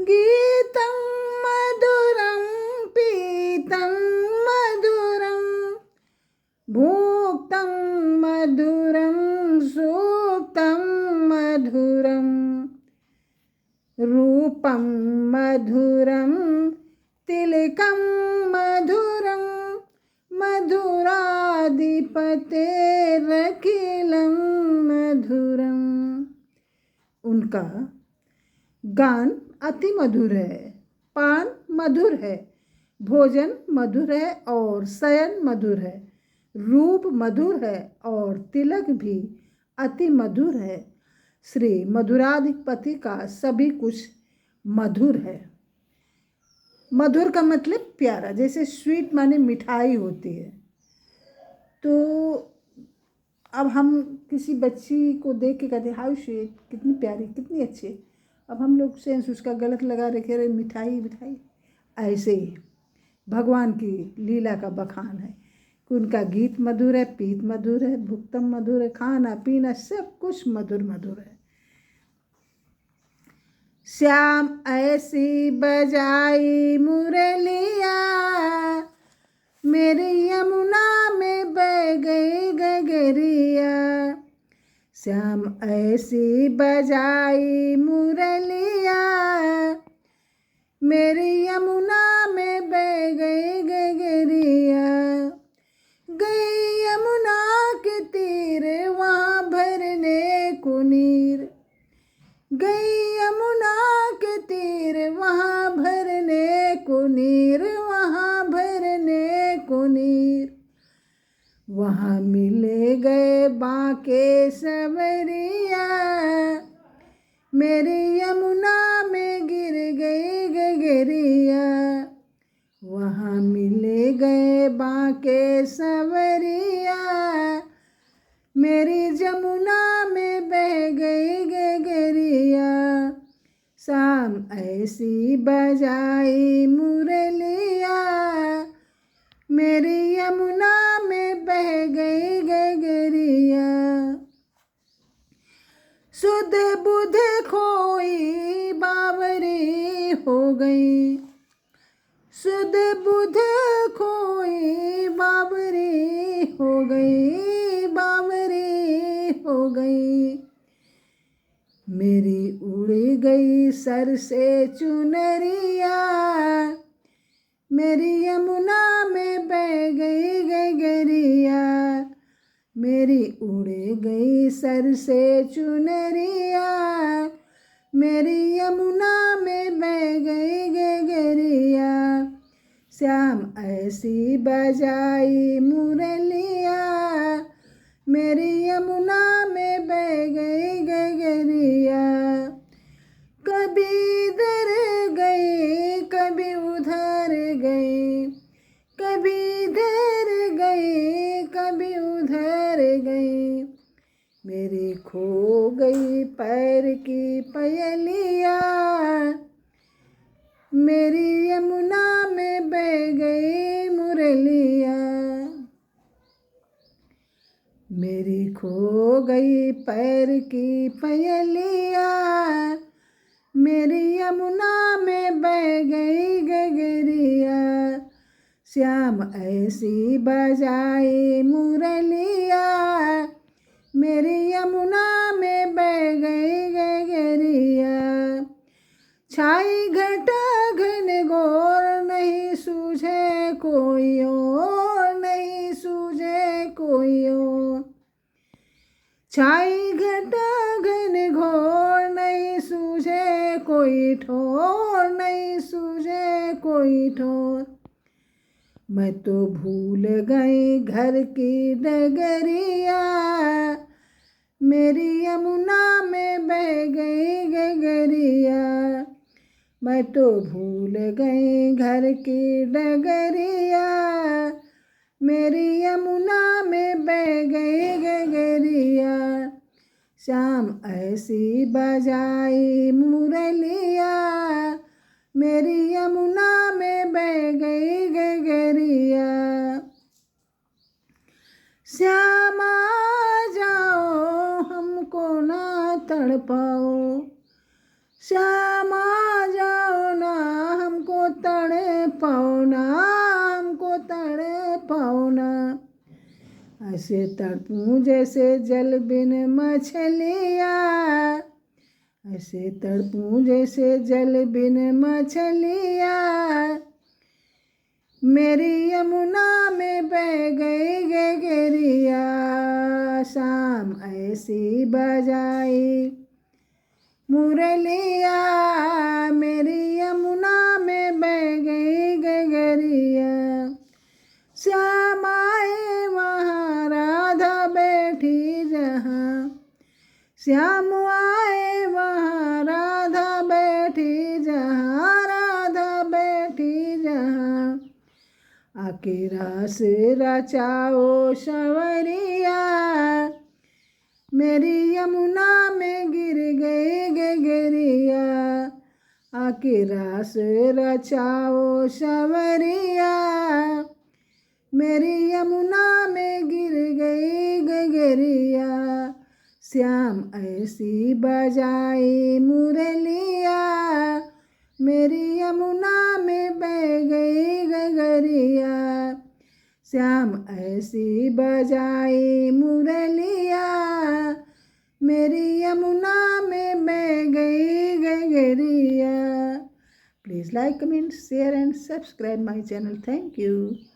गीतं मधुरं पीतं मधुरं भुक्तं मधुरं सुप्तं मधुरं रूपं मधुरं तिलकं मधुरं मधुराधिपतेरखिलं मधुरं। उनका गान अति मधुर है, पान मधुर है, भोजन मधुर है और शयन मधुर है, रूप मधुर है और तिलक भी अति मधुर है। श्री मधुराधिपति का सभी कुछ मधुर है। मधुर का मतलब प्यारा, जैसे स्वीट माने मिठाई होती है। तो अब हम किसी बच्ची को देख के कहते हैं हाउ स्वीट, कितनी प्यारी, कितनी अच्छी। अब हम लोग सेंस उसका गलत लगा रखे, अरे मिठाई मिठाई। ऐसे ही भगवान की लीला का बखान है कि उनका गीत मधुर है, पीत मधुर है, भुक्तम मधुर है, खाना पीना सब कुछ मधुर मधुर है। श्याम ऐसी बजाई मुरलिया, मेरी यमुना में बह गई गगरिया। श्याम ऐसी बजाई मुरलिया, मेरी यमुना में बह गई गगरिया। गई यमुना के तीर वहाँ भरने को नीर, गई यमुना के तीर वहाँ भरने को नीर, वहाँ भरने को नीर। वहाँ मिले गए बांके सवरिया, मेरी यमुना में गिर गई गगरिया। वहाँ मिले गए बांके सवरिया, मेरी जमुना में बह गई गगरिया। शाम ऐसी बजाई मुरलिया, मेरी यमुना में बह गई गगरिया। सुध बुध खोई बावरी हो गई, सुध बुध खोई बावरी हो गई, बावरी हो गई। मेरी उड़ गई सर से चुनरिया, मेरी यमुना में बह गई गगरिया। मेरी उड़ गई सर से चुनरिया, मेरी यमुना में बह गई गगरिया। श्याम ऐसी बजाई मुरलिया, मेरी यमुना में बह गई गगरिया। कभी इधर गई कभी उधर गई, कभी इधर गई कभी उधर गई। मेरी खो गई पैर की पयलिया, मेरी यमुना में बह गई मुरलिया। मेरी खो गई पैर की पयलिया, मेरी यमुना में बह गई गगरिया। श्याम ऐसी बजाई मुरलिया, मेरी यमुना में बह गई गगरिया। छाई घटा घन घोर, नहीं सूझे कोई और, नहीं सूझे कोई और। छाई घटा घन घोर, नहीं सूझे कोई ठोर, नहीं सूझे कोई ठोर। मैं तो भूल गई घर की डगरिया, मेरी यमुना में बह गई गगरिया। मैं तो भूल गई घर की डगरिया, मेरी यमुना में बह गई गगरिया। श्याम ऐसी बजाई मुरलिया, मेरी यमुना में बह गई गगरिया। श्यामा जाओ हमको ना तड़पाओ, श्यामा जाओ ऐसे तड़पूं जैसे जल बिन मछलिया, ऐसे तड़पूं जैसे जल बिन मछलिया। मेरी यमुना में बह गई गगरिया, शाम ऐसी बजाई मुरलिया। मेरी यमुना में बह गई गगरिया, श्याम आए वहाँ राधा बैठी जहाँ, श्याम आए वहाँ राधा बैठी जहाँ, राधा बैठी जहाँ। आके रास रचाओ संवरिया, मेरी यमुना में गिर गई गगरिया। आके रास रचाओ संवरिया, मेरी यमुना में गिर गई गगरिया। श्याम ऐसी बजाई मुरलिया, मेरी यमुना में बह गई गगरिया। श्याम ऐसी बजाई मुरलिया, मेरी यमुना में बह गई गगरिया। Please like, comment, share and subscribe my channel. Thank you.